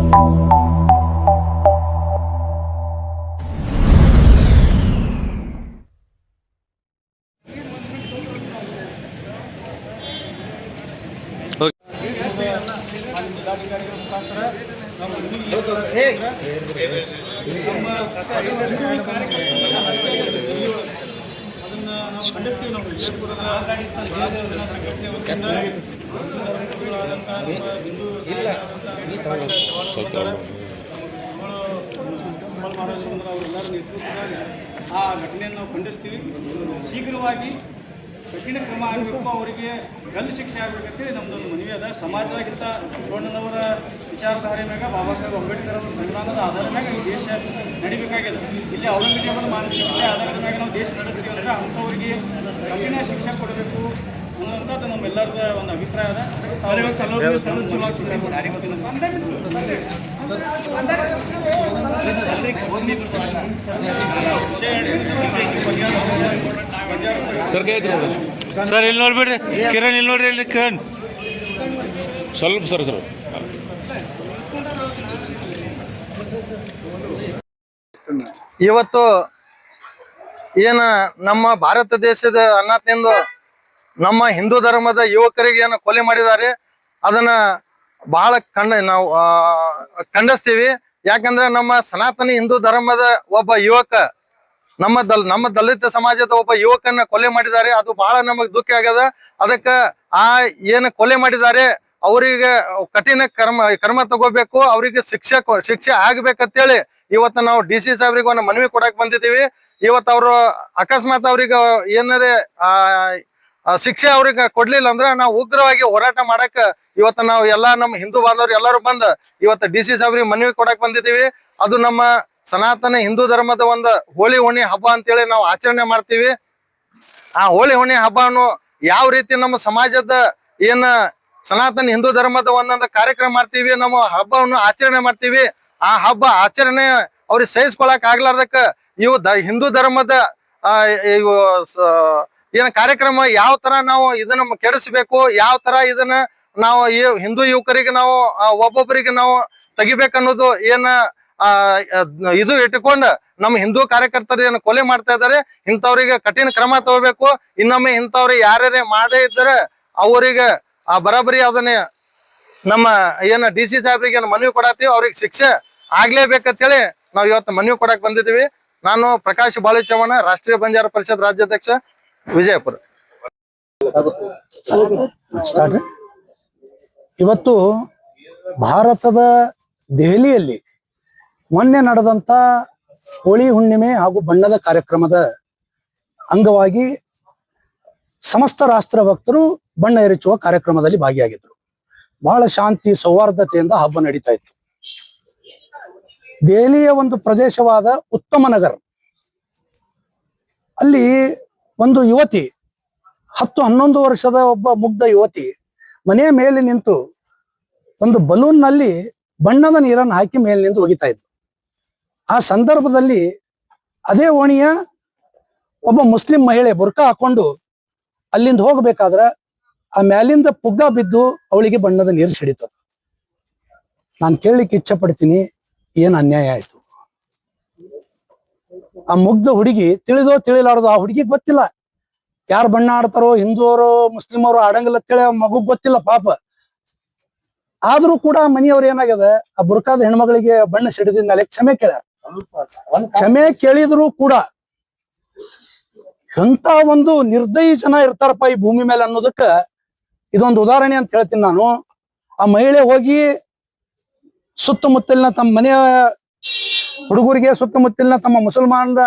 ಆ ಘಟನೆಯನ್ನು ನಾವು ಖಂಡಿಸ್ತೀವಿ. ಶೀಘ್ರವಾಗಿ ಕಠಿಣ ಕ್ರಮ ಆಗಬೇಕು, ಅವರಿಗೆ ಗಲ್ಲು ಶಿಕ್ಷೆ ಆಗಬೇಕಂತೇಳಿ ನಮ್ಮದೊಂದು ಮನವಿ ಅದ. ಸಮಾಜದಾಗಿಂತ ಬಸವಣ್ಣನವರ ವಿಚಾರಧಾರೆ ಮ್ಯಾಗ ಬಾಬಾ ಸಾಹೇಬ್ ಅಂಬೇಡ್ಕರ್ ಅವರ ಸಂವಿಧಾನದ ಆಧಾರದ ಮ್ಯಾಗ ಈ ದೇಶ ನಡಿಬೇಕಾಗಿದೆ. ಇಲ್ಲಿ ಔರಂಗಜೇಬನ ಮಾನಸಿಕತೆ ಆಧಾರದ ಮ್ಯಾಗ ನಾವು ದೇಶ ನಡೆಸ್ತೀವಿ ಅಂದರೆ ಅಂಥವರಿಗೆ ಕಠಿಣ ಶಿಕ್ಷೆ ಕೊಡಬೇಕು ಅನ್ನೋಂಥದ್ದು ನಮ್ಮೆಲ್ಲರದ ಒಂದು ಅಭಿಪ್ರಾಯ ಅದ. ಸರ್ ಇಲ್ಲಿ ನೋಡ್ಬಿಡ್ರಿ, ಕಿರಣ್ ಇಲ್ಲಿ ನೋಡ್ರಿ, ಇಲ್ಲಿ ಕಿರಣ್ ಸ್ವಲ್ಪ ಸರ್ ಇವತ್ತು ಏನ ನಮ್ಮ ಭಾರತ ದೇಶದ ಅನಾಥನಿಂದ ನಮ್ಮ ಹಿಂದೂ ಧರ್ಮದ ಯುವಕರಿಗೆ ಏನು ಕೊಲೆ ಮಾಡಿದ್ದಾರೆ ಅದನ್ನ ಬಹಳ ನಾವು ಖಂಡಿಸ್ತೀವಿ. ಯಾಕಂದ್ರೆ ನಮ್ಮ ಸನಾತನಿ ಹಿಂದೂ ಧರ್ಮದ ಒಬ್ಬ ಯುವಕ ನಮ್ಮ ದಲಿತ ಸಮಾಜದ ಒಬ್ಬ ಯುವಕನ್ನ ಕೊಲೆ ಮಾಡಿದ್ದಾರೆ. ಅದು ಬಹಳ ನಮಗ್ ದುಃಖ ಆಗ್ಯದ. ಅದಕ್ಕ ಆ ಏನು ಕೊಲೆ ಮಾಡಿದ್ದಾರೆ ಅವರಿಗೆ ಕಠಿಣ ಕ್ರಮ ತಗೋಬೇಕು, ಅವರಿಗೆ ಶಿಕ್ಷೆ ಆಗ್ಬೇಕಂತೇಳಿ ಇವತ್ತು ನಾವು DC ಸಾಹೇಬ್ರಿಗೆ ಒಂದು ಮನವಿ ಕೊಡಕ್ ಬಂದಿದ್ದೀವಿ. ಇವತ್ತು ಅವರು ಅಕಸ್ಮಾತ್ ಅವ್ರಿಗೆ ಏನಾರೆ ಶಿಕ್ಷೆ ಅವ್ರಿಗೆ ಕೊಡ್ಲಿಲ್ಲ ಅಂದ್ರೆ ನಾವು ಉಗ್ರವಾಗಿ ಹೋರಾಟ ಮಾಡಕ್ ಇವತ್ತು ನಾವು ಎಲ್ಲಾ ನಮ್ಮ ಹಿಂದೂ ಬಾಂಧವರು ಎಲ್ಲರೂ ಬಂದ್ ಇವತ್ತು DC ಸಾಹೇಬ್ರಿಗೆ ಮನವಿ ಕೊಡಕ್ ಬಂದಿದ್ದೀವಿ. ಅದು ನಮ್ಮ ಸನಾತನ ಹಿಂದೂ ಧರ್ಮದ ಒಂದು ಹೋಳಿ ಹುಣ್ಣಿ ಹಬ್ಬ ಅಂತೇಳಿ ನಾವು ಆಚರಣೆ ಮಾಡ್ತೀವಿ. ಆ ಹೋಳಿ ಹುಣ್ಣಿ ಹಬ್ಬವನ್ನು ಯಾವ ರೀತಿ ನಮ್ಮ ಸಮಾಜದ ಏನ ಸನಾತನ ಹಿಂದೂ ಧರ್ಮದ ಒಂದೊಂದು ಕಾರ್ಯಕ್ರಮ ಮಾಡ್ತೀವಿ, ನಮ್ಮ ಹಬ್ಬವನ್ನು ಆಚರಣೆ ಮಾಡ್ತೀವಿ. ಆ ಹಬ್ಬ ಆಚರಣೆ ಅವ್ರಿಗೆ ಸಹಿಸ್ಕೊಳಕ್ ಆಗ್ಲಾರ್ದಕ್ಕ ಇವು ಹಿಂದೂ ಧರ್ಮದ ಏನ ಕಾರ್ಯಕ್ರಮ ಯಾವ ತರ ನಾವು ಇದನ್ನ ಕೆಡಿಸ್ಬೇಕು, ಯಾವ ತರ ಇದನ್ನ ನಾವು ಹಿಂದೂ ಯುವಕರಿಗೆ ನಾವು ಒಬ್ಬೊಬ್ಬರಿಗೆ ನಾವು ತೆಗಿಬೇಕನ್ನೋದು ಏನ ಇದು ಇಟ್ಟುಕೊಂಡು ನಮ್ಮ ಹಿಂದೂ ಕಾರ್ಯಕರ್ತರು ಏನು ಕೊಲೆ ಮಾಡ್ತಾ ಇದ್ದಾರೆ, ಇಂಥವ್ರಿಗೆ ಕಠಿಣ ಕ್ರಮ ತಗೋಬೇಕು. ಇನ್ನೊಮ್ಮೆ ಇಂಥವ್ರಿಗೆ ಯಾರ್ಯಾರೇ ಮಾಡೇ ಇದ್ದಾರೆ ಅವರಿಗೆ ಬರಾಬರಿ ಅದನ್ನ ನಮ್ಮ ಏನ DC ಸಾಹೇಬ್ರಿಗೆ ಏನು ಮನವಿ ಕೊಡತ್ತೀವಿ, ಅವ್ರಿಗೆ ಶಿಕ್ಷೆ ಆಗ್ಲೇಬೇಕಂತೇಳಿ ನಾವು ಇವತ್ತು ಮನವಿ ಕೊಡಕ್ ಬಂದಿದ್ದೀವಿ. ನಾನು ಪ್ರಕಾಶ್ ಬಾಳಿ ಚವ್ಹಾಣ, ರಾಷ್ಟ್ರೀಯ ಬಂಜಾರ ಪರಿಷತ್ ರಾಜ್ಯಾಧ್ಯಕ್ಷ, ವಿಜಯಪುರ. ಇವತ್ತು ಭಾರತದ ದೆಹಲಿಯಲ್ಲಿ ಮೊನ್ನೆ ನಡೆದಂತ ಹೋಳಿ ಹುಣ್ಣಿಮೆ ಹಾಗೂ ಬಣ್ಣದ ಕಾರ್ಯಕ್ರಮದ ಅಂಗವಾಗಿ ಸಮಸ್ತ ರಾಷ್ಟ್ರ ಭಕ್ತರು ಬಣ್ಣ ಎರಚುವ ಕಾರ್ಯಕ್ರಮದಲ್ಲಿ ಭಾಗಿಯಾಗಿದ್ರು. ಬಹಳ ಶಾಂತಿ ಸೌಹಾರ್ದತೆಯಿಂದ ಹಬ್ಬ ನಡೀತಾ ಇತ್ತು. ದೆಹಲಿಯ ಒಂದು ಪ್ರದೇಶವಾದ ಉತ್ತಮ ನಗರ, ಅಲ್ಲಿ ಒಂದು ಯುವತಿ 10-11 ವರ್ಷದ ಒಬ್ಬ ಮುಗ್ಧ ಯುವತಿ ಮನೆಯ ಮೇಲೆ ನಿಂತು ಒಂದು ಬಲೂನ್ ನಲ್ಲಿ ಬಣ್ಣದ ನೀರನ್ನು ಹಾಕಿ ಮೇಲೆ ನಿಂತು ಒಗಿತಾ ಇದ್ಲು. ಆ ಸಂದರ್ಭದಲ್ಲಿ ಅದೇ ಓಣಿಯ ಒಬ್ಬ ಮುಸ್ಲಿಂ ಮಹಿಳೆ ಬುರ್ಕಾ ಹಾಕೊಂಡು ಅಲ್ಲಿಂದ ಹೋಗ್ಬೇಕಾದ್ರ ಆ ಮ್ಯಾಲಿಂದ ಪುಗ್ಗ ಬಿದ್ದು ಅವಳಿಗೆ ಬಣ್ಣದ ನೀರು ಸಿಡಿತದ. ನಾನು ಕೇಳಲಿಕ್ಕೆ ಇಚ್ಛೆ ಪಡ್ತೀನಿ, ಏನ್ ಅನ್ಯಾಯ ಆಯ್ತು? ಆ ಮುಗ್ಧ ಹುಡುಗಿ ತಿಳಿದೋ ತಿಳಿಲಾರ್ದು, ಆ ಹುಡುಗಿಗೆ ಗೊತ್ತಿಲ್ಲ ಯಾರು ಬಣ್ಣ ಆಡ್ತಾರೋ, ಹಿಂದೂವರು ಮುಸ್ಲಿಮರು ಆಡಂಗಿಲ್ಲ ಅಂತೇಳಿ ಆ ಮಗುಗ್ ಗೊತ್ತಿಲ್ಲ ಪಾಪ. ಆದ್ರೂ ಕೂಡ ಮನೆಯವ್ರು ಏನಾಗ್ಯದ, ಆ ಬುರ್ಕಾದ ಹೆಣ್ಮಗಳಿಗೆ ಬಣ್ಣ ಸಿಡಿದ ಮೇಲೆ ಕ್ಷಮೆ ಕೇಳ್ಯಾರ. ಕ್ಷಮೆ ಕೇಳಿದ್ರು ಕೂಡ ಎಂತ ಒಂದು ನಿರ್ದಯಿ ಜನ ಇರ್ತಾರಪ್ಪ ಈ ಭೂಮಿ ಮೇಲೆ ಅನ್ನೋದಕ್ಕ ಇದೊಂದು ಉದಾಹರಣೆ ಅಂತ ಹೇಳ್ತೀನಿ ನಾನು. ಆ ಮಹಿಳೆ ಹೋಗಿ ಸುತ್ತಮುತ್ತಲಿನ ತಮ್ಮ ಮನೆಯ ಹುಡುಗರಿಗೆ, ಸುತ್ತಮುತ್ತಲಿನ ತಮ್ಮ ಮುಸಲ್ಮಾನರ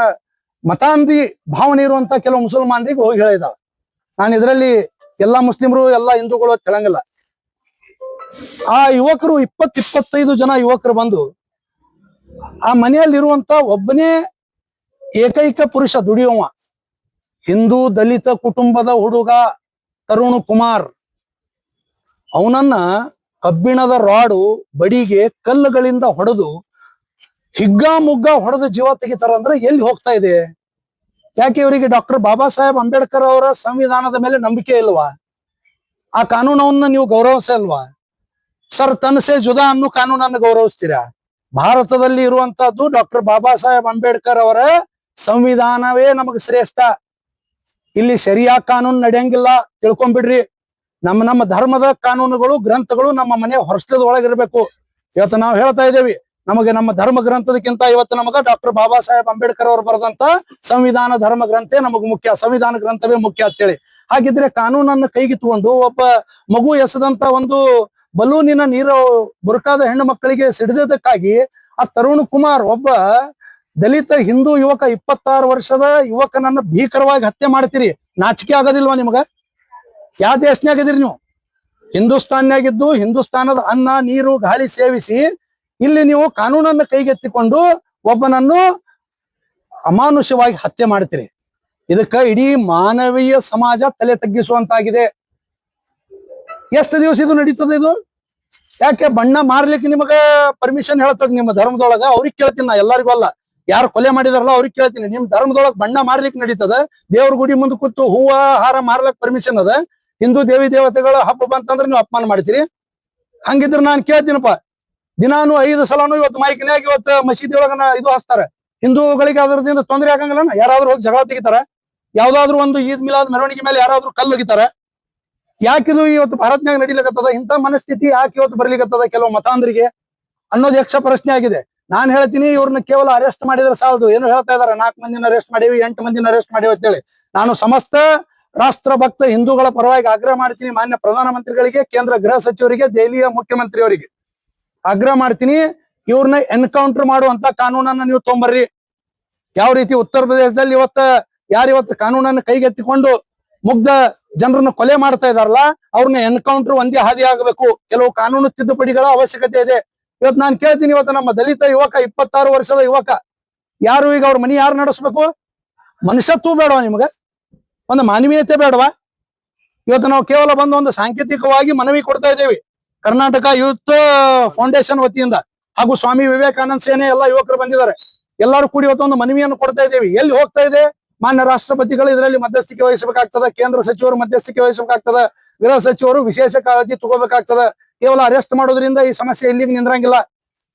ಮತಾಂಧಿ ಭಾವನೆ ಇರುವಂತ ಕೆಲವು ಮುಸಲ್ಮಾನರಿಗೆ ಹೋಗಿ ಹೇಳಿದಾವ. ನಾನು ಇದರಲ್ಲಿ ಎಲ್ಲಾ ಮುಸ್ಲಿಮರು ಎಲ್ಲಾ ಹಿಂದೂಗಳು ಹೇಳಂಗಿಲ್ಲ. ಆ ಯುವಕರು 20-25 ಜನ ಯುವಕರು ಬಂದು ಆ ಮನೆಯಲ್ಲಿರುವಂತ ಒಬ್ಬನೇ ಏಕೈಕ ಪುರುಷ ದುಡಿಯುವ ಹಿಂದೂ ದಲಿತ ಕುಟುಂಬದ ಹುಡುಗ ತರುಣ್ ಕುಮಾರ್, ಅವನನ್ನ ಕಬ್ಬಿಣದ ರಾಡು ಬಡಿಗೆ ಕಲ್ಲುಗಳಿಂದ ಹೊಡೆದು ಹಿಗ್ಗಾಮುಗ್ಗ ಹೊಡೆದು ಜೀವ ತೆಗಿತಾರಂದ್ರೆ ಎಲ್ಲಿ ಹೋಗ್ತಾ ಇದೆ? ಯಾಕೆ ಇವರಿಗೆ ಡಾಕ್ಟರ್ ಬಾಬಾ ಸಾಹೇಬ್ ಅಂಬೇಡ್ಕರ್ ಅವರ ಸಂವಿಧಾನದ ಮೇಲೆ ನಂಬಿಕೆ ಇಲ್ವಾ? ಆ ಕಾನೂನವನ್ನ ನೀವು ಗೌರವಿಸಲ್ವಾ? ಸರ್ ತನ್ಸೆ ಜುದಾ ಅನ್ನೋ ಕಾನೂನನ್ನು ಗೌರವಿಸ್ತೀರಾ? ಭಾರತದಲ್ಲಿ ಇರುವಂತಹದ್ದು ಡಾಕ್ಟರ್ ಬಾಬಾ ಸಾಹೇಬ್ ಅಂಬೇಡ್ಕರ್ ಅವರ ಸಂವಿಧಾನವೇ ನಮಗೆ ಶ್ರೇಷ್ಠ. ಇಲ್ಲಿ ಶರಿಯಾ ಕಾನೂನು ನಡೆಯಂಗಿಲ್ಲ, ತಿಳ್ಕೊಂಡ್ಬಿಡ್ರಿ. ನಮ್ಮ ಧರ್ಮದ ಕಾನೂನುಗಳು ಗ್ರಂಥಗಳು ನಮ್ಮ ಮನೆ ಹೊರಸ್ಲದ ಒಳಗಿರ್ಬೇಕು. ಇವತ್ತು ನಾವು ಹೇಳ್ತಾ ಇದ್ದೇವೆ, ನಮಗೆ ನಮ್ಮ ಧರ್ಮ ಗ್ರಂಥದಕ್ಕಿಂತ ಇವತ್ತು ನಮಗ ಡಾಕ್ಟರ್ ಬಾಬಾ ಸಾಹೇಬ್ ಅಂಬೇಡ್ಕರ್ ಅವರು ಬರೆದಂತ ಸಂವಿಧಾನ ಧರ್ಮ ಗ್ರಂಥೇ ನಮಗ್ ಮುಖ್ಯ, ಸಂವಿಧಾನ ಗ್ರಂಥವೇ ಮುಖ್ಯ ಅಂತೇಳಿ. ಹಾಗಿದ್ರೆ ಕಾನೂನನ್ನು ಕೈಗೆತ್ಕೊಂಡು ಒಬ್ಬ ಮಗು ಎಸೆದಂತ ಒಂದು ಬಲೂನಿನ ನೀರು ಬುರುಕಾದ ಹೆಣ್ಣು ಮಕ್ಕಳಿಗೆ ಸಿಡಿದಕ್ಕಾಗಿ ಆ ತರುಣ್ ಕುಮಾರ್ ಒಬ್ಬ ದಲಿತ ಹಿಂದೂ ಯುವಕ 26 ವರ್ಷದ ಯುವಕನನ್ನ ಭೀಕರವಾಗಿ ಹತ್ಯೆ ಮಾಡ್ತೀರಿ. ನಾಚಿಕೆ ಆಗೋದಿಲ್ವಾ ನಿಮಗ? ಯಾವ ದೇಶನ್ಯಾಗ ಇದೀರಿ ನೀವು? ಹಿಂದೂಸ್ತಾನ್ಯಾಗಿದ್ದು ಹಿಂದೂಸ್ತಾನದ ಅನ್ನ ನೀರು ಗಾಳಿ ಸೇವಿಸಿ ಇಲ್ಲಿ ನೀವು ಕಾನೂನನ್ನು ಕೈಗೆತ್ತಿಕೊಂಡು ಒಬ್ಬನನ್ನು ಅಮಾನುಷವಾಗಿ ಹತ್ಯೆ ಮಾಡ್ತೀರಿ. ಇದಕ್ಕ ಇಡೀ ಮಾನವೀಯ ಸಮಾಜ ತಲೆ ತಗ್ಗಿಸುವಂತಾಗಿದೆ. ಎಷ್ಟು ದಿವಸ ಇದು ನಡೀತದೆ ಇದು? ಯಾಕೆ ಬಣ್ಣ ಮಾರ್ಲಿಕ್ಕೆ ನಿಮಗ ಪರ್ಮಿಷನ್ ಹೇಳ್ತದ ನಿಮ್ಮ ಧರ್ಮದೊಳಗ? ಅವ್ರಿಗೆ ಕೇಳ್ತೀನಿ ನಾ, ಎಲ್ಲರಿಗೂ ಅಲ್ಲ. ಯಾರು ಕೊಲೆ ಮಾಡಿದಾರಲ್ಲ ಅವ್ರಿಗೆ ಕೇಳ್ತೀನಿ. ನಿಮ್ ಧರ್ಮದೊಳಗ ಬಣ್ಣ ಮಾರ್ಲಿಕ್ಕೆ ನಡೀತದ? ದೇವ್ರ ಗುಡಿ ಮುಂದೆ ಕೂತು ಹೂವ ಹಾರ ಮಾರ್ಲಕ್ ಪರ್ಮಿಷನ್ ಅದ? ಹಿಂದೂ ದೇವಿ ದೇವತೆಗಳ ಹಬ್ಬ ಬಂತಂದ್ರೆ ನೀವು ಅಪಮಾನ ಮಾಡ್ತೀರಿ? ಹಂಗಿದ್ರೆ ನಾನು ಕೇಳ್ತೀನಪ್ಪ, ದಿನಾನು 5 ಸಲನು ಇವತ್ತು ಮೈಕಿನ್ಯಾಗ ಇವತ್ತು ಮಸೀದಿ ಒಳಗನ ಇದು ಹಚ್ತಾರೆ. ಹಿಂದೂಗಳಿಗೆ ಅದರದಿಂದ ತೊಂದರೆ ಆಗಂಗಿಲ್ಲ? ಯಾರಾದ್ರೂ ಹೋಗಿ ಜಗಳ ತೆಗಿತಾರ? ಯಾವ್ದಾದ್ರು ಒಂದು ಈದ್ ಮಿಲಾದ್ ಮೆರವಣಿಗೆ ಮೇಲೆ ಯಾರಾದ್ರೂ ಕಲ್ಲು ಒಗಿತಾರ? ಯಾಕಿದು ಇವತ್ತು ಭಾರತನಾಗ ನಡೀಲಿಕತ್ತದ? ಇಂಥ ಮನಸ್ಥಿತಿ ಯಾಕೆ ಇವತ್ತು ಬರ್ಲಿಕತ್ತದ ಕೆಲವು ಮತಾಂಧ್ರಿಗೆ ಅನ್ನೋದು ಯಕ್ಷ ಪ್ರಶ್ನೆ ಆಗಿದೆ. ನಾನ್ ಹೇಳ್ತೀನಿ, ಇವ್ರನ್ನ ಕೇವಲ ಅರೆಸ್ಟ್ ಮಾಡಿದ್ರೆ ಸಾಲದು. ಏನು ಹೇಳ್ತಾ ಇದಾರೆ, 4 ಮಂದಿನ ಅರೆಸ್ಟ್ ಮಾಡೀವಿ, 8 ಮಂದಿನ ಅರೆಸ್ಟ್ ಮಾಡೀವಿ ಅಂತೇಳಿ. ನಾನು ಸಮಸ್ತ ರಾಷ್ಟ್ರ ಭಕ್ತ ಹಿಂದೂಗಳ ಪರವಾಗಿ ಆಗ್ರಹ ಮಾಡ್ತೀನಿ. ಮಾನ್ಯ ಪ್ರಧಾನಮಂತ್ರಿಗಳಿಗೆ, ಕೇಂದ್ರ ಗೃಹ ಸಚಿವರಿಗೆ, ದೆಹಲಿಯ ಮುಖ್ಯಮಂತ್ರಿಯವರಿಗೆ ಆಗ್ರಹ ಮಾಡ್ತೀನಿ, ಇವ್ರನ್ನ ಎನ್ಕೌಂಟರ್ ಮಾಡುವಂತ ಕಾನೂನನ್ನ ನೀವು ತೊಂಬರ್ರಿ. ಯಾವ ರೀತಿ ಉತ್ತರ ಪ್ರದೇಶದಲ್ಲಿ ಯಾರಿವತ್ತು ಕಾನೂನನ್ನು ಕೈಗೆತ್ತಿಕೊಂಡು ಮುಗ್ಧ ಜನರನ್ನ ಕೊಲೆ ಮಾಡ್ತಾ ಇದಾರಲ್ಲ, ಅವ್ರನ್ನ ಎನ್ಕೌಂಟರ್ ಒಂದೇ ಹಾದಿ ಆಗಬೇಕು. ಕೆಲವು ಕಾನೂನು ತಿದ್ದುಪಡಿಗಳ ಅವಶ್ಯಕತೆ ಇದೆ. ಇವತ್ತು ನಾನು ಕೇಳ್ತೀನಿ, ಇವತ್ತು ನಮ್ಮ ದಲಿತ ಯುವಕ 26 ವರ್ಷದ ಯುವಕ ಯಾರು ಈಗ ಅವ್ರ ಮನಿ ಯಾರು ನಡೆಸ್ಬೇಕು? ಮನುಷ್ಯತ್ವ ಬೇಡವಾ ನಿಮ್ಗೆ? ಒಂದು ಮಾನವೀಯತೆ ಬೇಡವಾ? ಇವತ್ತು ನಾವು ಕೇವಲ ಬಂದು ಒಂದು ಸಾಂಕೇತಿಕವಾಗಿ ಮನವಿ ಕೊಡ್ತಾ ಇದ್ದೇವೆ. ಕರ್ನಾಟಕ ಯೂತ್ ಫೌಂಡೇಶನ್ ವತಿಯಿಂದ ಹಾಗೂ ಸ್ವಾಮಿ ವಿವೇಕಾನಂದ ಸೇನೆ ಎಲ್ಲ ಯುವಕರು ಬಂದಿದ್ದಾರೆ. ಎಲ್ಲರೂ ಕೂಡಿ ಇವತ್ತು ಒಂದು ಮನವಿಯನ್ನು ಕೊಡ್ತಾ ಇದ್ದೇವೆ. ಎಲ್ಲಿ ಹೋಗ್ತಾ ಇದೆ? ಮಾನ್ಯ ರಾಷ್ಟ್ರಪತಿಗಳು ಇದರಲ್ಲಿ ಮಧ್ಯಸ್ಥಿಕೆ ವಹಿಸಬೇಕಾಗ್ತದ, ಕೇಂದ್ರ ಸಚಿವರು ಮಧ್ಯಸ್ಥಿಕೆ ವಹಿಸಬೇಕಾಗ್ತದ, ಗೃಹ ಸಚಿವರು ವಿಶೇಷ ಕಾಳಜಿ ತಗೋಬೇಕಾಗ್ತದ. ಕೇವಲ ಅರೆಸ್ಟ್ ಮಾಡೋದ್ರಿಂದ ಈ ಸಮಸ್ಯೆ ಇಲ್ಲಿಗೆ ನಿಂದ್ರಂಗಿಲ್ಲ.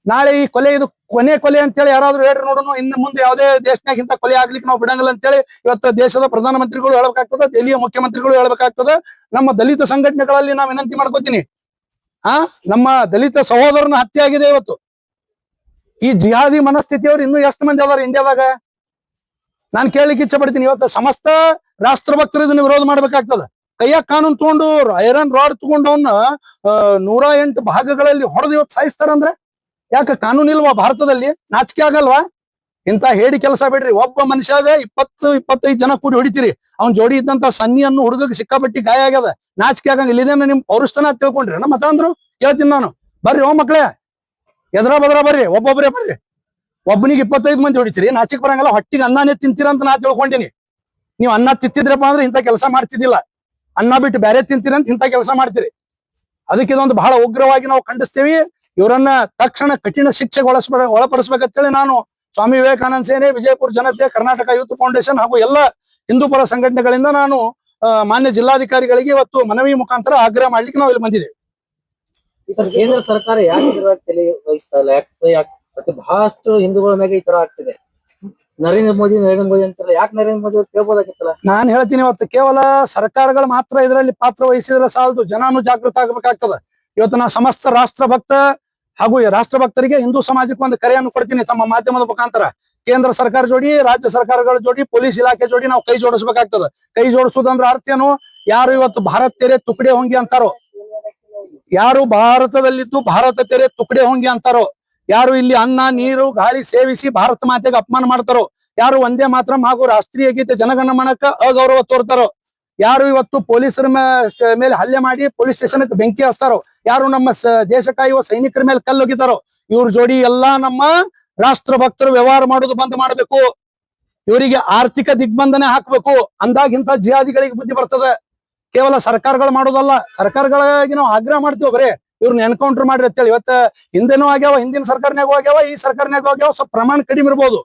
ನಾಳೆ ಈ ಕೊಲೆ ಇದು ಕೊನೆ ಕೊಲೆ ಅಂತೇಳಿ ಯಾರಾದ್ರೂ ಹೇಳ್ರಿ ನೋಡೋಣ. ಇನ್ನು ಮುಂದೆ ಯಾವುದೇ ದೇಶನಾಗ ಇಂಥ ಕೊಲೆ ಆಗ್ಲಿಕ್ಕೆ ನಾವು ಬಿಡಂಗಿಲ್ಲ ಅಂತೇಳಿ ಇವತ್ತು ದೇಶದ ಪ್ರಧಾನಮಂತ್ರಿಗಳು ಹೇಳ್ಬೇಕಾಗ್ತದ, ದೆಹಲಿಯ ಮುಖ್ಯಮಂತ್ರಿಗಳು ಹೇಳ್ಬೇಕಾಗ್ತದ. ನಮ್ಮ ದಲಿತ ಸಂಘಟನೆಗಳಲ್ಲಿ ನಾವು ವಿನಂತಿ ಮಾಡ್ಕೋತೀನಿ, ನಮ್ಮ ದಲಿತ ಸಹೋದರನ ಹತ್ಯೆ ಆಗಿದೆ ಇವತ್ತು. ಈ ಜಿಹಾದಿ ಮನಸ್ಥಿತಿಯವ್ರು ಇನ್ನೂ ಎಷ್ಟು ಮಂದಿ ಅದಾರ ಇಂಡಿಯಾದಾಗ? ನಾನು ಕೇಳಲಿಕ್ಕೆ ಇಚ್ಛೆ ಪಡ್ತೀನಿ. ಇವತ್ತು ಸಮಸ್ತ ರಾಷ್ಟ್ರ ಭಕ್ತರು ಇದನ್ನ ವಿರೋಧ ಮಾಡ್ಬೇಕಾಗ್ತದ. ಕೈಯಾಗ ಕಾನೂನು ತಗೊಂಡು ಐರನ್ ರಾಡ್ ತಗೊಂಡು ಅವನ್ನ 108 ಭಾಗಗಳಲ್ಲಿ ಹೊಡೆದು ಇವತ್ತು ಸಾಯಿಸ್ತಾರಂದ್ರೆ ಯಾಕೆ? ಕಾನೂನು ಇಲ್ವಾ ಭಾರತದಲ್ಲಿ? ನಾಚಿಕೆ ಆಗಲ್ವಾ? ಇಂತ ಹೇಳಿ ಕೆಲಸ ಬಿಡ್ರಿ. ಒಬ್ಬ ಮನುಷ್ಯಾಗ 20-25 ಜನ ಕೂಡಿ ಹೊಡಿತೀರಿ. ಅವ್ನ್ ಜೋಡಿ ಇದ್ದಂತ ಸನ್ನಿಯನ್ನು ಹುಡುಗಕ್ಕೆ ಸಿಕ್ಕಾಪಟ್ಟಿ ಗಾಯ ಆಗ್ಯದ. ನಾಚಿಕೆ ಆಗಂಗಿಲ್ಲ. ಇದೇನ ನಿಮ್ ಪೌರುಷನ ತಿಳ್ಕೊಂಡ್ರಿ ನಮ್ಮ ಮತ್ತಂದ್ರು? ಕೇಳ್ತೀನಿ ನಾನು, ಬರ್ರಿ ಓ ಮಕ್ಳೇ, ಎದ್ರ ಬದ್ರ ಬರ್ರಿ, ಒಬ್ಬೊಬ್ರೇ ಬರ್ರಿ. ಒಬ್ಬನಿಗೆ 25 ಮಂದಿ ಹೊಡಿತೀರಿ, ನಾಚಿಕೆ ಬರಂಗಲ್ಲ. ಹೊಟ್ಟಿಗೆ ಅನ್ನನೇ ತಿಂತೀರ ಅಂತ ನಾ ತಿಳ್ಕೊಂಡಿನಿ. ನೀವು ಅನ್ನ ತಿಂತಿದ್ರಪ್ಪ ಅಂದ್ರೆ ಇಂಥ ಕೆಲಸ ಮಾಡ್ತಿದ್ದಿಲ್ಲ. ಅನ್ನ ಬಿಟ್ಟು ಬೇರೆ ತಿಂತೀರಿ ಅಂತ ಇಂಥ ಕೆಲಸ ಮಾಡ್ತೀರಿ. ಅದಕ್ಕೆ ಇದೊಂದು ಬಹಳ ಉಗ್ರವಾಗಿ ನಾವು ಖಂಡಿಸ್ತೀವಿ. ಇವರನ್ನ ತಕ್ಷಣ ಕಠಿಣ ಶಿಕ್ಷೆಗೆ ಒಳಪಡಿಸ್ಬೇಕಂತೇಳಿ ನಾನು ಸ್ವಾಮಿ ವಿವೇಕಾನಂದ ಸೇನೆ, ವಿಜಯಪುರ ಜನತೆ, ಕರ್ನಾಟಕ ಯೂತ್ ಫೌಂಡೇಶನ್ ಹಾಗೂ ಎಲ್ಲ ಹಿಂದೂ ಪರ ಸಂಘಟನೆಗಳಿಂದ ನಾನು ಮಾನ್ಯ ಜಿಲ್ಲಾಧಿಕಾರಿಗಳಿಗೆ ಇವತ್ತು ಮನವಿ ಮುಖಾಂತರ ಆಗ್ರಹ ಮಾಡ್ಲಿಕ್ಕೆ ನಾವು ಇಲ್ಲಿ ಬಂದಿದ್ದೇವೆ. ಕೇಂದ್ರ ಸರ್ಕಾರ ಯಾಕೆ ತಲೆ ವಹಿಸ್ತಾ ಇಲ್ಲ? ಯಾಕೆ ಬಹಳಷ್ಟು ಹಿಂದೂಗಳ ಮೇಲೆ ಈ ತರ ಆಗ್ತಿದೆ? ನರೇಂದ್ರ ಮೋದಿ ಅಂತಾರಲ್ಲ, ಯಾಕೆ ನರೇಂದ್ರ ಮೋದಿ ಅವ್ರು ಕೇಳ್ಬೋದಾಗಿತ್ತಲ್ಲ? ನಾನು ಹೇಳ್ತೀನಿ, ಇವತ್ತು ಕೇವಲ ಸರ್ಕಾರಗಳು ಮಾತ್ರ ಇದರಲ್ಲಿ ಪಾತ್ರ ವಹಿಸಿದ್ರೆ ಸಾಲದು, ಜನಾನು ಜಾಗೃತ ಆಗ್ಬೇಕಾಗ್ತದ. ಇವತ್ತು ನಾ ಸಮಸ್ತ ರಾಷ್ಟ್ರ ಭಕ್ತ ಹಾಗೂ ರಾಷ್ಟ್ರ ಭಕ್ತರಿಗೆ ಹಿಂದೂ ಸಮಾಜಕ್ಕೆ ಒಂದು ಕರೆಯನ್ನು ಕೊಡ್ತೀನಿ ತಮ್ಮ ಮಾಧ್ಯಮದ ಮುಖಾಂತರ. ಕೇಂದ್ರ ಸರ್ಕಾರ ಜೋಡಿ, ರಾಜ್ಯ ಸರ್ಕಾರಗಳ ಜೋಡಿ, ಪೊಲೀಸ್ ಇಲಾಖೆ ಜೋಡಿ ನಾವು ಕೈ ಜೋಡಿಸ್ಬೇಕಾಗ್ತದ. ಕೈ ಜೋಡಿಸುವುದಂದ್ರೆ ಅರ್ಥ ಏನು? ಯಾರು ಇವತ್ತು ಭಾರತ್ ತೆರೆ ತುಕಡೆ ಹೊಂಗಿ ಅಂತಾರೋ, ಯಾರು ಭಾರತದಲ್ಲಿದ್ದು ಭಾರತ ತೆರೆ ತುಕಡೆ ಹೊಂಗಿ ಅಂತಾರೋ, ಯಾರು ಇಲ್ಲಿ ಅನ್ನ ನೀರು ಗಾಳಿ ಸೇವಿಸಿ ಭಾರತ ಮಾತೆಗೆ ಅಪಮಾನ ಮಾಡ್ತಾರೋ, ಯಾರು ಒಂದೇ ಮಾತ್ರ ಹಾಗೂ ರಾಷ್ಟ್ರೀಯ ಗೀತೆ ಜನಗಣಮನಕ್ಕ ಅಗೌರವ ತೋರ್ತಾರೋ, ಯಾರು ಇವತ್ತು ಪೊಲೀಸರ ಮೇಲೆ ಹಲ್ಲೆ ಮಾಡಿ ಪೊಲೀಸ್ ಸ್ಟೇಷನ್ ಬೆಂಕಿ ಹಚ್ತಾರೋ, ಯಾರು ನಮ್ಮ ದೇಶ ಕಾಯುವ ಸೈನಿಕರ ಮೇಲೆ ಕಲ್ಲೊಗಿತಾರೋ, ಇವ್ರ ಜೋಡಿ ಎಲ್ಲಾ ನಮ್ಮ ರಾಷ್ಟ್ರ ಭಕ್ತರು ವ್ಯವಹಾರ ಮಾಡೋದು ಬಂದ್ ಮಾಡ್ಬೇಕು. ಇವರಿಗೆ ಆರ್ಥಿಕ ದಿಗ್ಬಂಧನೆ ಹಾಕ್ಬೇಕು. ಅಂದಾಗ ಇಂಥ ಜಿಹಾದಿಗಳಿಗೆ ಬುದ್ಧಿ ಬರ್ತದೆ. ಕೇವಲ ಸರ್ಕಾರಗಳು ಮಾಡೋದಲ್ಲ, ಸರ್ಕಾರಗಳಿಗೆ ನಾವು ಆಗ್ರಹ ಮಾಡ್ತೀವಿ ಬರೇ ಇವ್ರನ್ನ ಎನ್ಕೌಂಟರ್ ಮಾಡ್ರಿ ಅಂತೇಳಿ. ಇವತ್ತ ಹಿಂದೆನೂ ಆಗ್ಯಾವ, ಹಿಂದಿನ ಸರ್ಕಾರನಾಗೂ ಆಗ್ಯಾವ, ಈ ಸರ್ಕಾರನಾಗೂ ಆಗ್ಯಾವ. ಸ್ವಲ್ಪ ಪ್ರಮಾಣ ಕಡಿಮೆ ಇರ್ಬೋದು.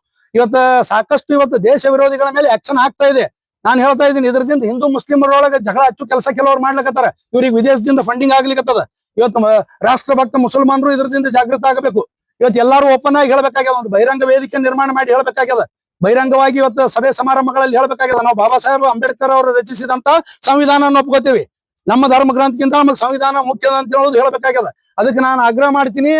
ಸಾಕಷ್ಟು ಇವತ್ತು ದೇಶ ವಿರೋಧಿಗಳ ಮೇಲೆ ಆಕ್ಷನ್ ಆಗ್ತಾ ಇದೆ. ನಾನು ಹೇಳ್ತಾ ಇದ್ದೀನಿ, ಇದರಿಂದ ಹಿಂದೂ ಮುಸ್ಲಿಮರೊಳಗೆ ಜಗಳ ಹಚ್ಚು ಕೆಲಸ ಕೆಲವರು ಮಾಡ್ಲಿಕತ್ತಾರ. ಇವ್ರಿಗೆ ವಿದೇಶದಿಂದ ಫಂಡಿಂಗ್ ಆಗ್ಲಿಕತ್ತದ. ಇವತ್ತು ರಾಷ್ಟ್ರಭಕ್ತ ಮುಸಲ್ಮಾನರು ಇದರಿಂದ ಜಾಗೃತ ಆಗಬೇಕು. ಇವತ್ತು ಎಲ್ಲರೂ ಓಪನ್ ಆಗಿ ಹೇಳ್ಬೇಕಾಗ್ಯದ, ಒಂದು ಬಹಿರಂಗ ವೇದಿಕೆ ನಿರ್ಮಾಣ ಮಾಡಿ ಹೇಳ್ಬೇಕಾಗ್ಯದ, ಬಹಿರಂಗವಾಗಿ ಇವತ್ತು ಸಭೆ ಸಮಾರಂಭಗಳಲ್ಲಿ ಹೇಳ್ಬೇಕಾಗ್ಯದ. ನಾವು ಬಾಬಾ ಸಾಹೇಬ್ ಅಂಬೇಡ್ಕರ್ ಅವರು ರಚಿಸಿದಂತ ಸಂವಿಧಾನ ಒಪ್ಕೋತೀವಿ, ನಮ್ಮ ಧರ್ಮ ಗ್ರಂಥಕ್ಕಿಂತ ನಮಗೆ ಸಂವಿಧಾನ ಮುಖ್ಯದ ಅಂತ ಹೇಳೋದು ಹೇಳ್ಬೇಕಾಗ್ಯದ. ಅದಕ್ಕೆ ನಾನು ಆಗ್ರಹ ಮಾಡ್ತೀನಿ,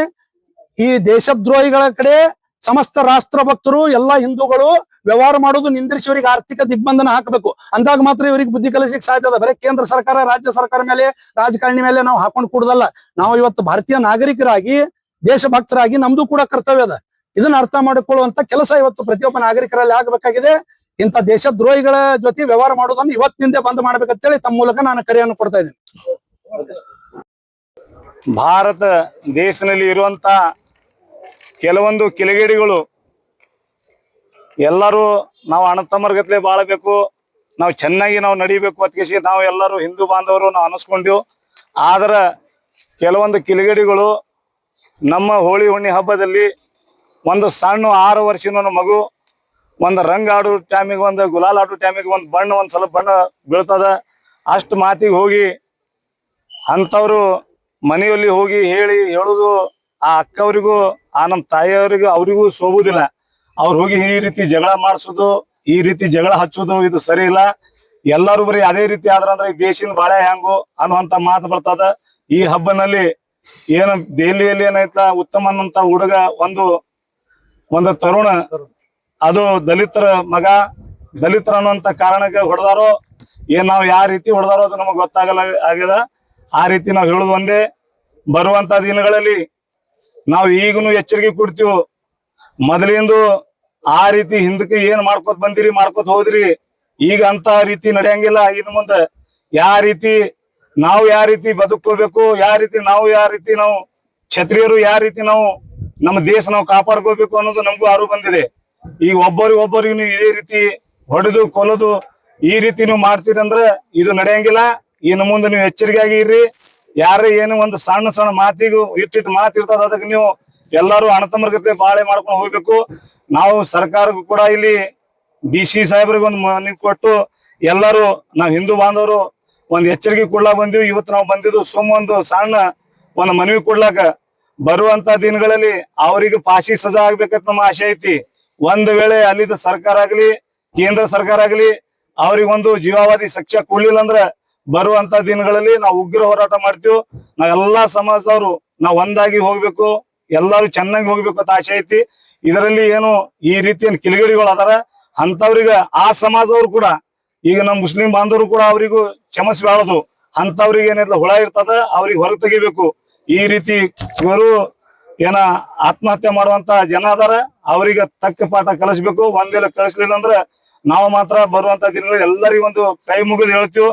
ಈ ದೇಶದ್ರೋಹಿಗಳ ಕಡೆ ಸಮಸ್ತ ರಾಷ್ಟ್ರ ಭಕ್ತರು ಎಲ್ಲಾ ಹಿಂದೂಗಳು ವ್ಯವಹಾರ ಮಾಡೋದು ನಿಂದ್ರಿಸಿ ಇವರಿಗೆ ಆರ್ಥಿಕ ದಿಗ್ಬಂಧನ ಹಾಕಬೇಕು. ಅಂದಾಗ ಮಾತ್ರ ಇವರಿಗೆ ಬುದ್ಧಿ ಕಲಿಸಲಿಕ್ಕೆ ಸಾಧ್ಯ ಅದ. ಬರೀ ಕೇಂದ್ರ ಸರ್ಕಾರ ರಾಜ್ಯ ಸರ್ಕಾರ ಮೇಲೆ ರಾಜಕಾರಣಿ ಮೇಲೆ ನಾವು ಹಾಕೊಂಡು ಕೂಡದಲ್ಲ. ನಾವು ಇವತ್ತು ಭಾರತೀಯ ನಾಗರಿಕರಾಗಿ ದೇಶಭಕ್ತರಾಗಿ ನಮ್ದು ಕೂಡ ಕರ್ತವ್ಯ ಅದ. ಇದನ್ನ ಅರ್ಥ ಮಾಡಿಕೊಳ್ಳುವಂತ ಕೆಲಸ ಇವತ್ತು ಪ್ರತಿಯೊಬ್ಬ ನಾಗರಿಕರಲ್ಲಿ ಆಗಬೇಕಾಗಿದೆ. ಇಂಥ ದೇಶದ್ರೋಹಿಗಳ ಜೊತೆ ವ್ಯವಹಾರ ಮಾಡೋದನ್ನು ಇವತ್ತಿನಿಂದ ಬಂದ್ ಮಾಡ್ಬೇಕಂತೇಳಿ ತಮ್ಮ ಮೂಲಕ ನಾನು ಕರೆಯನ್ನು ಕೊಡ್ತಾ ಇದ್ದೀನಿ. ಭಾರತ ದೇಶದಲ್ಲಿ ಇರುವಂತ ಕೆಲವೊಂದು ಕಿಲಗೇಡಿಗಳು ಎಲ್ಲರೂ ನಾವು ಅಣ್ಣತಮ್ಮರ್ಗತ್ಲೆ ಬಾಳಬೇಕು, ನಾವು ಚೆನ್ನಾಗಿ ನಾವು ನಡಿಬೇಕು ಅದಕ್ಕೆ ನಾವು ಎಲ್ಲರೂ ಹಿಂದೂ ಬಾಂಧವರು ನಾವು ಅನಿಸ್ಕೊಂಡೆವು. ಆದ್ರ ಕೆಲವೊಂದು ಕಿಲಗೇಡಿಗಳು ನಮ್ಮ ಹೋಳಿ ಹುಣ್ಣಿ ಹಬ್ಬದಲ್ಲಿ ಒಂದು ಸಣ್ಣ 6 ವರ್ಷದ ಮಗು ಒಂದು ರಂಗ್ ಆಡೋ ಟೈಮಿಗೆ, ಒಂದು ಗುಲಾಲ್ ಆಡೋ ಟೈಮಿಗೆ ಒಂದು ಒಂದು ಸ್ವಲ್ಪ ಬಣ್ಣ ಬೀಳ್ತದ, ಅಷ್ಟು ಮಾತಿಗೆ ಹೋಗಿ ಅಂಥವ್ರು ಮನೆಯಲ್ಲಿ ಹೋಗಿ ಹೇಳುದು ಆ ಅಕ್ಕವರಿಗೂ ಆ ನಮ್ಮ ತಾಯಿಯವರಿಗೂ ಅವರಿಗೂ ಸೋಬುದಿಲ್ಲ. ಅವ್ರು ಹೋಗಿ ಈ ರೀತಿ ಜಗಳ ಮಾಡಿಸೋದು, ಈ ರೀತಿ ಜಗಳ ಹಚ್ಚೋದು ಇದು ಸರಿ ಇಲ್ಲ. ಎಲ್ಲರೂ ಬರೀ ಅದೇ ರೀತಿ ಆದ್ರಂದ್ರೆ ಈ ದೇಶದ ಬಾಳೆ ಹ್ಯಾಂಗು ಅನ್ನುವಂತ ಮಾತು ಬರ್ತದ. ಈ ಹಬ್ಬನಲ್ಲಿ ಏನು ದೆಹಲಿಯಲ್ಲಿ ಏನೈತ ಉತ್ತಮ ಅನ್ನಂತ ಹುಡುಗ ಒಂದು ತರುಣ, ಅದು ದಲಿತರ ಮಗ, ದಲಿತರ ಅನ್ನುವಂತ ಕಾರಣಕ್ಕೆ ಹೊಡೆದಾರೋ ಏನ್ ನಾವು ಯಾವ ರೀತಿ ಹೊಡೆದಾರೋ ಅದು ನಮಗ್ ಗೊತ್ತಾಗಲ್ಲ ಆಗ್ಯದ. ಆ ರೀತಿ ನಾವು ಹೇಳುದು ಒಂದೇ, ಬರುವಂತ ದಿನಗಳಲ್ಲಿ ನಾವು ಈಗನು ಎಚ್ಚರಿಕೆ ಕೊಡ್ತೀವಿ. ಮೊದಲಿಂದು ಆ ರೀತಿ ಹಿಂದಕ್ಕೆ ಏನ್ ಮಾಡ್ಕೋತ ಬಂದಿರಿ ಮಾಡ್ಕೋತ ಹೋದ್ರಿ, ಈಗ ಅಂತ ರೀತಿ ನಡೆಯಂಗಿಲ್ಲ. ಇನ್ನು ಮುಂದೆ ಯಾವ ರೀತಿ ಬದುಕೋಬೇಕು, ಯಾವ ರೀತಿ ನಾವು ಕ್ಷತ್ರಿಯರು ಯಾವ ರೀತಿ ನಾವು ನಮ್ಮ ದೇಶ ನಾವು ಕಾಪಾಡ್ಕೋಬೇಕು ಅನ್ನೋದು ನಮಗೂ ಅರಿವು ಬಂದಿದೆ. ಈಗ ಒಬ್ಬರಿಗೂ ಇದೇ ರೀತಿ ಹೊಡೆದು ಕೊಲ್ಲೋದು ಈ ರೀತಿ ನೀವು ಮಾಡ್ತೀರಂದ್ರೆ ಇದು ನಡೆಯಂಗಿಲ್ಲ. ಇನ್ನು ಮುಂದೆ ನೀವು ಎಚ್ಚರಿಕೆಯಾಗಿ ಇರ್ರಿ. ಯಾರೇ ಏನು ಒಂದು ಸಣ್ಣ ಮಾತಿಗೂ ಇಟ್ಟಿಟ್ಟು ಮಾತಿರ್ತದ, ಅದಕ್ಕೆ ನೀವು ಎಲ್ಲರೂ ಅಣ್ಣತಮ್ಮರ್ಗತೆ ಬಾಳೆ ಮಾಡ್ಕೊಂಡು ಹೋಗ್ಬೇಕು. ನಾವು ಸರ್ಕಾರಕ್ಕೂ ಕೂಡ ಇಲ್ಲಿ DC ಸಾಹೇಬ್ರಿಗೆ ಒಂದು ಮನವಿ ಕೊಟ್ಟು ಎಲ್ಲರೂ ನಾವು ಹಿಂದೂ ಬಾಂಧವರು ಒಂದು ಎಚ್ಚರಿಕೆ ಕೊಡ್ಲಾಕ ಬಂದಿವಿ. ಇವತ್ತು ನಾವು ಬಂದಿದ್ದು ಒಂದು ಸಣ್ಣ ಒಂದು ಮನವಿ ಕೊಡ್ಲಾಕ. ಬರುವಂತ ದಿನಗಳಲ್ಲಿ ಅವರಿಗೆ ಫಾಶಿ ಸಜಾ ಆಗ್ಬೇಕಂತ ನಮ್ಮ ಆಶೆ ಐತಿ. ಒಂದ್ ವೇಳೆ ಅಲ್ಲಿದ್ದ ಸರ್ಕಾರ ಆಗ್ಲಿ ಕೇಂದ್ರ ಸರ್ಕಾರ ಆಗ್ಲಿ ಅವ್ರಿಗೆ ಒಂದು ಜೀವಾವಧಿ ಶಿಕ್ಷೆ ಕೊಡ್ಲಿಲ್ಲ ಅಂದ್ರೆ ಬರುವಂತ ದಿನಗಳಲ್ಲಿ ನಾವು ಉಗ್ರ ಹೋರಾಟ ಮಾಡ್ತೀವಿ. ನಾವೆಲ್ಲಾ ಸಮಾಜದವರು ನಾವು ಒಂದಾಗಿ ಹೋಗ್ಬೇಕು, ಎಲ್ಲರೂ ಚೆನ್ನಾಗಿ ಹೋಗ್ಬೇಕು ಅಂತ ಆಶೆ ಐತಿ. ಇದರಲ್ಲಿ ಏನು ಈ ರೀತಿಯ ಕಿಲಗೇಡಿಗಳು ಅದಾರ, ಅಂತವ್ರಿಗೆ ಆ ಸಮಾಜದವ್ರು ಕೂಡ ಈಗ ನಮ್ಮ ಮುಸ್ಲಿಂ ಬಾಂಧವರು ಕೂಡ ಅವರಿಗೂ ಕ್ಷಮಿಸಬಾರದು. ಅಂತವ್ರಿಗೆ ಏನಿಲ್ಲ ಹುಳ ಇರ್ತದ, ಅವ್ರಿಗೆ ಹೊರಗೆ ತೆಗಿಬೇಕು. ಈ ರೀತಿ ಇವರು ಆತ್ಮಹತ್ಯೆ ಮಾಡುವಂತ ಜನ ಅದಾರ, ಅವ್ರಿಗೆ ತಕ್ಕ ಪಾಠ ಕಲಿಸ್ಬೇಕು. ಒಂದೇಳ ಕಳಿಸ್ಲಿಲ್ಲ ಅಂದ್ರೆ ನಾವು ಮಾತ್ರ ಬರುವಂತ ದಿನಗಳಲ್ಲಿ ಎಲ್ಲರಿಗೂ ಒಂದು ಕೈ ಮುಗಿದು ಹೇಳ್ತೀವಿ.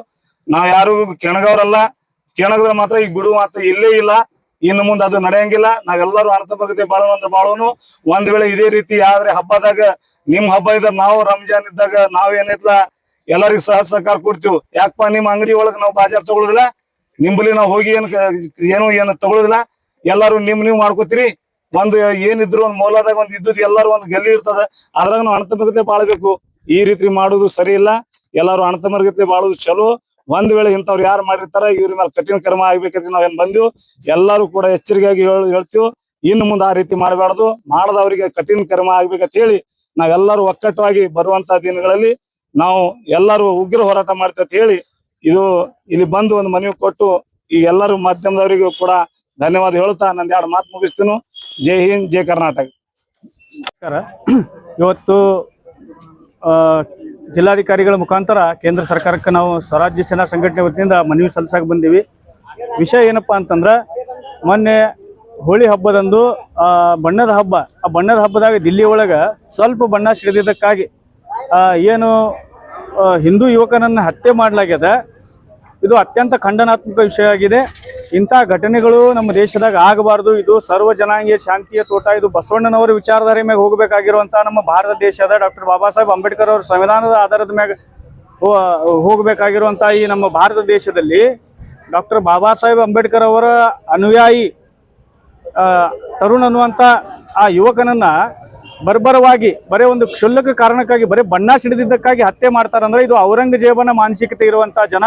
ನಾವ್ ಯಾರು ಕೆಣಗವ್ರಲ್ಲ, ಕೆಣಗದ್ರೆ ಮಾತ್ರ ಈಗ ಬಿಡುವ ಮಾತ್ರ ಇಲ್ಲೇ ಇಲ್ಲ. ಇನ್ನು ಮುಂದೆ ಅದು ನಡೆಯಂಗಿಲ್ಲ. ನಾವೆಲ್ಲರೂ ಅರ್ಥಭಕ್ತಿ ಬಾಳೋನು. ಒಂದ್ ವೇಳೆ ಇದೇ ರೀತಿ ಆದ್ರೆ ಹಬ್ಬದಾಗ, ನಿಮ್ ಹಬ್ಬ ಇದ್ದಾಗ ನಾವು ರಂಜಾನ್ ಇದ್ದಾಗ ನಾವೇನಿಲ್ಲ ಎಲ್ಲರಿಗೂ ಸಹಕಾರ ಕೊಡ್ತೀವಿ. ಯಾಕಪ್ಪ ನಿಮ್ ಅಂಗಡಿ ಒಳಗೆ ನಾವು ಬಾಜಾರ್ ತಗೊಳುದಿಲ್ಲ, ನಿಂಬಲ್ಲಿ ನಾವು ಹೋಗಿ ಏನು ತಗೊಳುದಿಲ್ಲ, ಎಲ್ಲಾರು ನೀವು ಮಾಡ್ಕೋತೀರಿ. ಒಂದು ಏನಿದ್ರು ಒಂದ್ ಮೌಲದಾಗ ಒಂದ್ ಇದ್ದದ್ ಎಲ್ಲಾರು ಒಂದ್ ಗಲ್ಲಿ ಇರ್ತದ, ಅದ್ರಾಗ ನಾವು ಅಣತಮರ್ಗತೆ ಬಾಳ್ಬೇಕು. ಈ ರೀತಿ ಮಾಡುದು ಸರಿ ಇಲ್ಲ. ಎಲ್ಲಾರು ಅಣತಮರ್ಗತೆ ಬಾಳುದು ಚಲೋ. ಒಂದ್ ವೇಳೆ ಇಂಥವ್ರು ಯಾರು ಮಾಡಿರ್ತಾರ ಇವ್ರ ಮೇಲೆ ಕಠಿಣ ಕ್ರಮ ಆಗ್ಬೇಕಂತ ನಾವೇನ್ ಬಂದಿವ್. ಎಲ್ಲಾರು ಕೂಡ ಎಚ್ಚರಿಕೆಯಾಗಿ ಹೇಳ್ತೀವಿ. ಇನ್ನು ಮುಂದೆ ಆ ರೀತಿ ಮಾಡಬಾರ್ದು, ಮಾಡದವರಿಗೆ ಕಠಿಣ ಕ್ರಮ ಆಗ್ಬೇಕಂತ ಹೇಳಿ ನಾವೆಲ್ಲರೂ ಒಕ್ಕಟ್ಟವಾಗಿ ಬರುವಂತ ದಿನಗಳಲ್ಲಿ ನಾವು ಎಲ್ಲರೂ ಉಗ್ರ ಹೋರಾಟ ಮಾಡ್ತೀವಿ ಅಂತ ಹೇಳಿ ಇಲ್ಲಿ ಬಂದು ಒಂದು ಮನವಿ ಕೊಟ್ಟು ಈ ಎಲ್ಲರೂ ಮಾಧ್ಯಮದವರಿಗೂ ಕೂಡ ಧನ್ಯವಾದ ಹೇಳ್ತಾ ನಂದು 2 ಮಾತು ಮುಗಿಸ್ತೀನಿ. ಜೈ ಹಿಂದ್, ಜೈ ಕರ್ನಾಟಕ. ಇವತ್ತು ಜಿಲ್ಲಾಧಿಕಾರಿಗಳ ಮುಖಾಂತರ ಕೇಂದ್ರ ಸರ್ಕಾರಕ್ಕೆ ನಾವು ಸ್ವರಾಜ್ಯ ಸೇನಾ ಸಂಘಟನೆ ವತಿಯಿಂದ ಮನವಿ ಸಲ್ಲಿಸಕ್ಕೆ ಬಂದೀವಿ. ವಿಷಯ ಏನಪ್ಪಾ ಅಂತಂದ್ರೆ, ಮೊನ್ನೆ ಹೋಳಿ ಹಬ್ಬದಂದು ಬಣ್ಣದ ಹಬ್ಬ, ಆ ಬಣ್ಣದ ಹಬ್ಬದಾಗ ದಿಲ್ಲಿ ಒಳಗೆ ಸ್ವಲ್ಪ ಬಣ್ಣ ಸಿಡಿದಿದ್ದಕ್ಕಾಗಿ ಏನು ಹಿಂದೂ ಯುವಕನನ್ನು ಹತ್ಯೆ ಮಾಡಲಾಗ್ಯದ. ಇದು ಅತ್ಯಂತ ಖಂಡನಾತ್ಮಕ ವಿಷಯ ಆಗಿದೆ. ಇಂಥ ಘಟನೆಗಳು ನಮ್ಮ ದೇಶದಾಗ ಆಗಬಾರ್ದು. ಇದು ಸರ್ವ ಜನಾಂಗೀಯ ಶಾಂತಿಯ ತೋಟ. ಇದು ಬಸವಣ್ಣನವರ ವಿಚಾರಧಾರೆ ಮ್ಯಾಗ ಹೋಗಬೇಕಾಗಿರುವಂಥ ನಮ್ಮ ಭಾರತ ದೇಶದ ಡಾಕ್ಟರ್ ಬಾಬಾ ಸಾಹೇಬ್ ಅಂಬೇಡ್ಕರ್ ಅವರ ಸಂವಿಧಾನದ ಆಧಾರದ ಮ್ಯಾಗ ಹೋಗಬೇಕಾಗಿರುವಂಥ ಈ ನಮ್ಮ ಭಾರತ ದೇಶದಲ್ಲಿ ಡಾಕ್ಟರ್ ಬಾಬಾ ಸಾಹೇಬ್ ಅಂಬೇಡ್ಕರ್ ಅವರ ಅನುಯಾಯಿ ತರುಣ್ ಅನ್ನುವಂಥ ಆ ಯುವಕನನ್ನ ಬರ್ಬರವಾಗಿ ಬರೀ ಒಂದು ಕ್ಷುಲ್ಲಕ ಕಾರಣಕ್ಕಾಗಿ ಬರೀ ಬಣ್ಣ ಸಿಡಿದಿದ್ದಕ್ಕಾಗಿ ಹತ್ಯೆ ಮಾಡ್ತಾರಂದ್ರೆ ಇದು ಔರಂಗಜೇಬನ ಮಾನಸಿಕತೆ ಇರುವಂಥ ಜನ.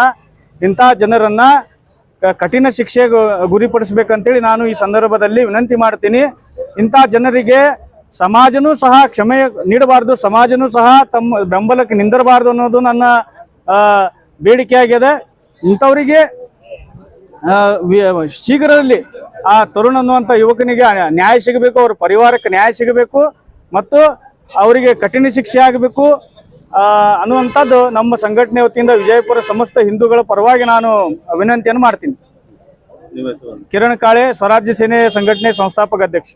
ಇಂಥ ಜನರನ್ನ ಕಠಿಣ ಶಿಕ್ಷೆಗೆ ಗುರಿಪಡಿಸಬೇಕಂತೇಳಿ ನಾನು ಈ ಸಂದರ್ಭದಲ್ಲಿ ವಿನಂತಿ ಮಾಡ್ತೀನಿ. ಇಂಥ ಜನರಿಗೆ ಸಮಾಜನೂ ಸಹ ಕ್ಷಮೆ ನೀಡಬಾರ್ದು, ಸಮಾಜನೂ ಸಹ ತಮ್ಮ ಬೆಂಬಲಕ್ಕೆ ನಿಂದಿರಬಾರ್ದು ಅನ್ನೋದು ನನ್ನ ಬೇಡಿಕೆ ಆಗಿದೆ. ಇಂಥವರಿಗೆ ಶೀಘ್ರದಲ್ಲಿ ಆ ತರುಣ್ ಅನ್ನುವಂಥ ಯುವಕನಿಗೆ ನ್ಯಾಯ ಸಿಗಬೇಕು, ಅವ್ರ ಪರಿವಾರಕ್ಕೆ ನ್ಯಾಯ ಸಿಗಬೇಕು ಮತ್ತು ಅವರಿಗೆ ಕಠಿಣ ಶಿಕ್ಷೆ ಆಗಬೇಕು ಅನ್ನುವಂಥದ್ದು ನಮ್ಮ ಸಂಘಟನೆ ವತಿಯಿಂದ ವಿಜಯಪುರ ಸಮಸ್ತ ಹಿಂದೂಗಳ ಪರವಾಗಿ ನಾನು ವಿನಂತಿಯನ್ನು ಮಾಡ್ತೀನಿ. ಕಿರಣ್ ಕಾಳೆ, ಸ್ವರಾಜ್ಯ ಸೇನೆ ಸಂಘಟನೆ ಸಂಸ್ಥಾಪಕ ಅಧ್ಯಕ್ಷ.